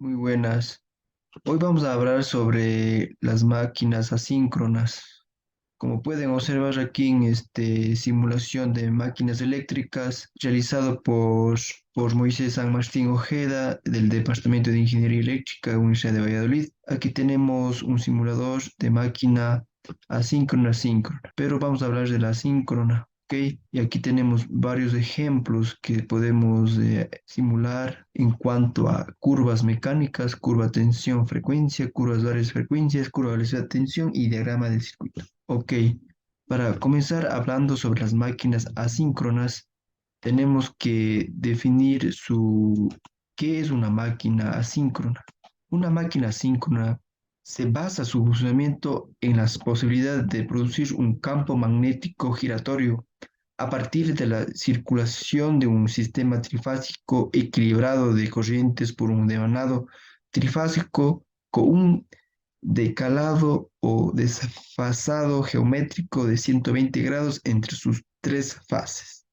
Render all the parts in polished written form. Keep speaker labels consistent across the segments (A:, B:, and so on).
A: Muy buenas. Hoy vamos a hablar sobre las máquinas asíncronas. Como pueden observar aquí en este simulación de máquinas eléctricas realizado por Moisés San Martín Ojeda del Departamento de Ingeniería Eléctrica de la Universidad de Valladolid. Aquí tenemos un simulador de máquina asíncrona, pero vamos a hablar de la asíncrona. ¿Ok? Y aquí tenemos varios ejemplos que podemos simular en cuanto a curvas mecánicas, curva tensión-frecuencia, curvas varias frecuencias, curva velocidad-tensión y diagrama del circuito. Ok, para comenzar hablando sobre las máquinas asíncronas, tenemos que definir ¿qué es una máquina asíncrona? Una máquina asíncrona se basa su funcionamiento en las posibilidades de producir un campo magnético giratorio a partir de la circulación de un sistema trifásico equilibrado de corrientes por un devanado trifásico con un decalado o desfasado geométrico de 120 grados entre sus tres fases.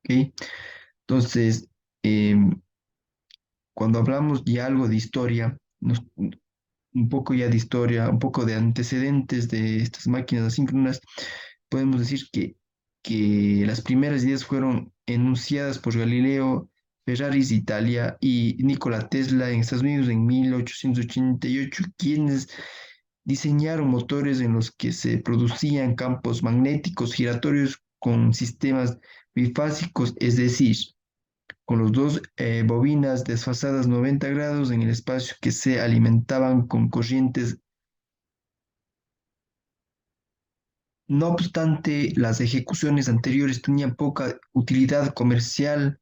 A: ¿Ok? Entonces, em, cuando hablamos ya algo de historia, un poco ya de historia, un poco de antecedentes de estas máquinas asíncronas, podemos decir que las primeras ideas fueron enunciadas por Galileo Ferraris de Italia y Nikola Tesla en Estados Unidos en 1888, quienes diseñaron motores en los que se producían campos magnéticos giratorios con sistemas bifásicos, es decir, con los dos bobinas desfasadas 90 grados en el espacio que se alimentaban con corrientes. No obstante, las ejecuciones anteriores tenían poca utilidad comercial,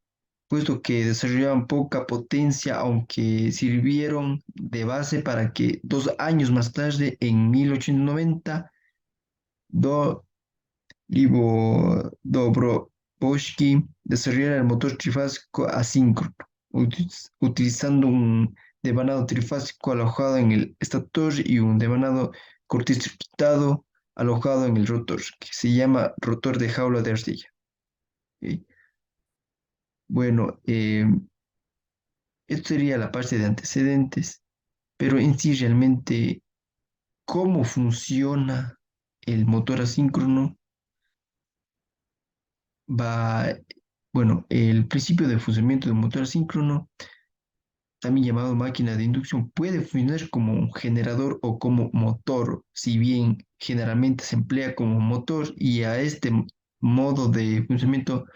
A: puesto que desarrollaban poca potencia, aunque sirvieron de base para que 2 años más tarde, en 1890, Do Dobrovolsky desarrollara el motor trifásico asíncrono, utilizando un devanado trifásico alojado en el estator y un devanado cortocircuitado alojado en el rotor, que se llama rotor de jaula de arcilla. ¿Ok? Bueno, esto sería la parte de antecedentes, pero en sí realmente, ¿cómo funciona el motor asíncrono? Va, bueno, el principio de funcionamiento de un motor asíncrono, también llamado máquina de inducción, puede funcionar como un generador o como motor, si bien generalmente se emplea como motor y a este modo de funcionamiento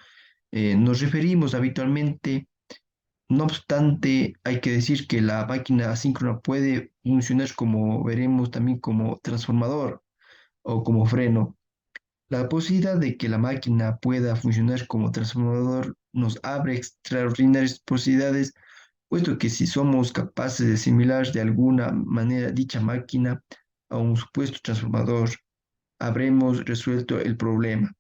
A: nos referimos habitualmente. No obstante, hay que decir que la máquina asíncrona puede funcionar como veremos también como transformador o como freno. La posibilidad de que la máquina pueda funcionar como transformador nos abre extraordinarias posibilidades, puesto que si somos capaces de asimilar de alguna manera dicha máquina a un supuesto transformador, habremos resuelto el problema,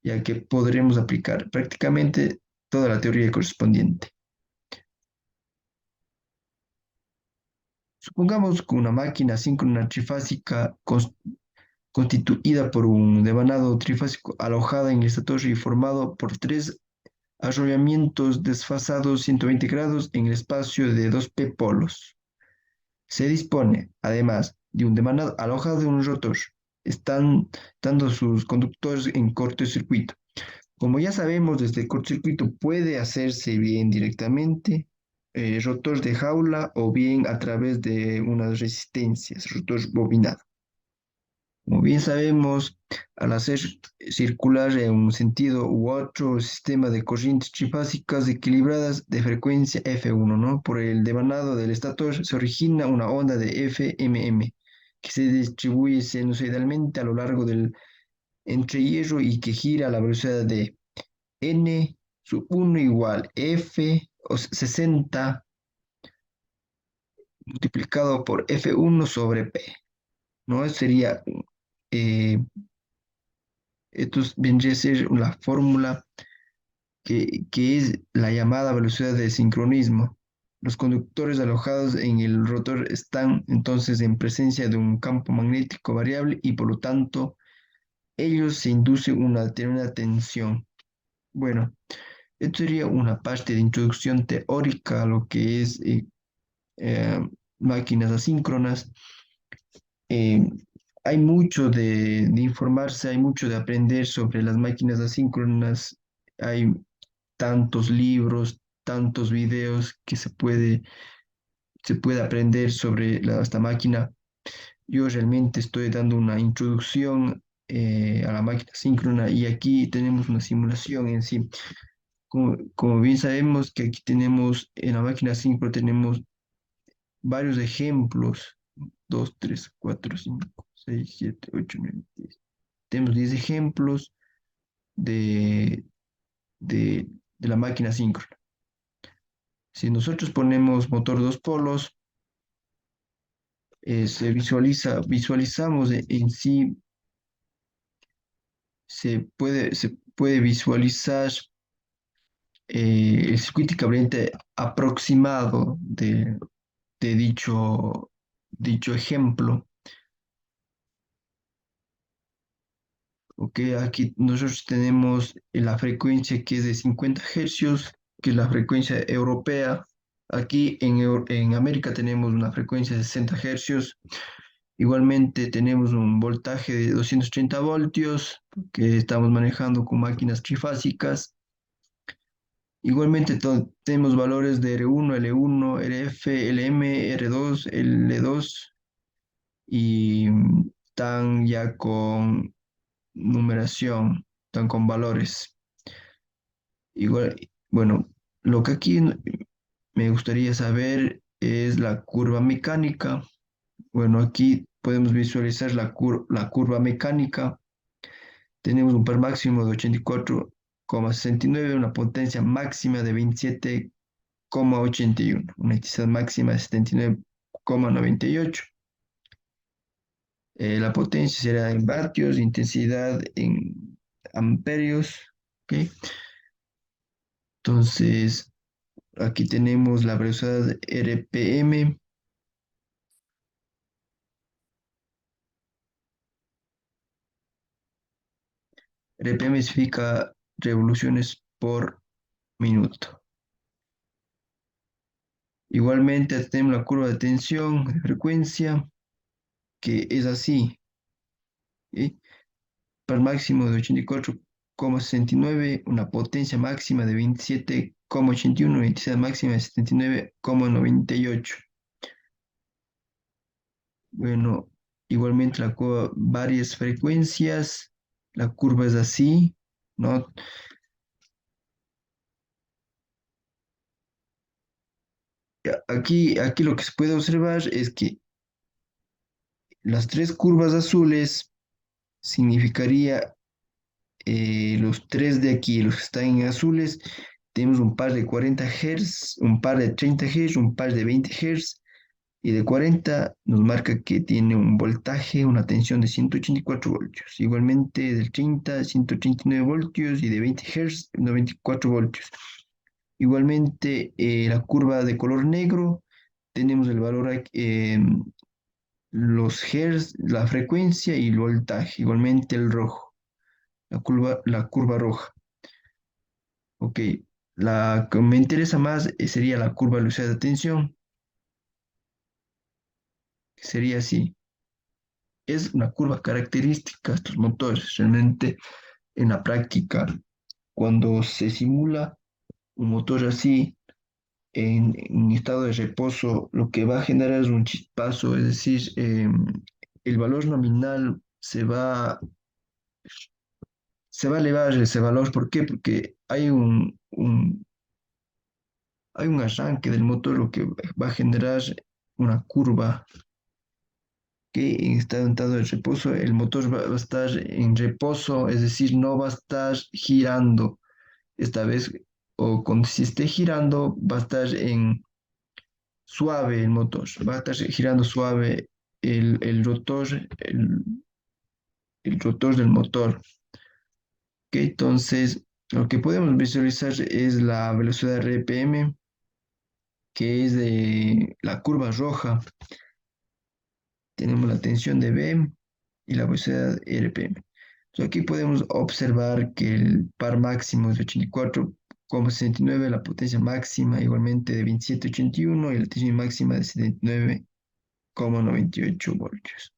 A: ya que podremos aplicar prácticamente toda la teoría correspondiente. Supongamos que una máquina síncrona trifásica constituida por un devanado trifásico alojada en el estator y formado por tres arrollamientos desfasados 120 grados en el espacio de dos p polos. Se dispone, además, de un devanado alojado en un rotor, están dando sus conductores en cortocircuito. Como ya sabemos, desde el cortocircuito puede hacerse bien directamente, rotor de jaula o bien a través de unas resistencias, rotor bobinado. Como bien sabemos, al hacer circular en un sentido u otro sistema de corrientes trifásicas equilibradas de frecuencia F1, ¿no? Por el devanado del estator se origina una onda de FMM que se distribuye sinusoidalmente a lo largo del entrehierro y que gira a la velocidad de N sub 1 igual F o 60 multiplicado por F1 sobre P, ¿no? Sería eh, esto vendría a ser la fórmula que es la llamada velocidad de sincronismo. Los conductores alojados en el rotor están entonces en presencia de un campo magnético variable y por lo tanto ellos se induce una determinada tensión. Bueno, esto sería una parte de introducción teórica a lo que es eh, máquinas asíncronas. Eh, Hay mucho de informarse, hay mucho de aprender sobre las máquinas asíncronas. Hay tantos libros, tantos videos que se puede aprender sobre esta máquina. Yo realmente estoy dando una introducción a la máquina síncrona y aquí tenemos una simulación en sí. Como bien sabemos que aquí tenemos en la máquina síncrona tenemos varios ejemplos, 2 3 4 5 6 7 8 9 10. Tenemos 10 ejemplos de, de, de la máquina síncrona. Si nosotros ponemos motor dos polos, visualizamos en sí, se puede visualizar el circuito equivalente aproximado de dicho ejemplo. Ok, aquí nosotros tenemos la frecuencia que es de 50 hercios, que es la frecuencia europea. Aquí en América tenemos una frecuencia de 60 hercios. Igualmente tenemos un voltaje de 230 voltios que estamos manejando con máquinas trifásicas. Igualmente tenemos valores de R1, L1, RF, LM, R2, L2 y están ya con numeración, están con valores. Igual, bueno, lo que aquí me gustaría saber es la curva mecánica. Bueno, aquí podemos visualizar la curva mecánica. Tenemos un par máximo de 84,69, una potencia máxima de 27,81, una intensidad máxima de 79,98. La potencia será en vatios, intensidad en amperios. ¿Ok? Entonces, aquí tenemos la velocidad RPM. RPM significa revoluciones por minuto. Igualmente tenemos la curva de tensión de frecuencia, que es así. ¿Sí? Par máximo de 84,69, una potencia máxima de 27,81, una intensidad máxima de 79,98. Bueno, igualmente la curva, varias frecuencias, la curva es así, ¿no? Aquí lo que se puede observar es que las tres curvas azules significaría los tres de aquí, los que están en azules, tenemos un par de 40 Hz, un par de 30 Hz, un par de 20 Hz, y de 40 nos marca que tiene un voltaje, una tensión de 184 voltios. Igualmente del 30, 189 voltios y de 20 Hz, 94 voltios. Igualmente la curva de color negro, tenemos el valor aquí, los Hz, la frecuencia y el voltaje. Igualmente el rojo, la curva roja. Ok, la que me interesa más sería la curva de velocidad de tensión, que sería así. Es una curva característica de estos motores. Realmente en la práctica, cuando se simula un motor así en estado de reposo, lo que va a generar es un chispazo, es decir, el valor nominal se va a elevar ese valor. ¿Por qué? Porque hay un arranque del motor, lo que va a generar una curva que está en estado de reposo. El motor va a estar en reposo, es decir, no va a estar girando esta vez, o cuando si esté girando, va a estar en suave el motor, va a estar girando suave el rotor, el, el rotor del motor. ¿Ok? Entonces, lo que podemos visualizar es la velocidad RPM, que es de la curva roja. Tenemos la tensión de B y la velocidad RPM. Entonces, aquí podemos observar que el par máximo es de 69, la potencia máxima igualmente de 27,81 y la tensión máxima de 79,98 voltios.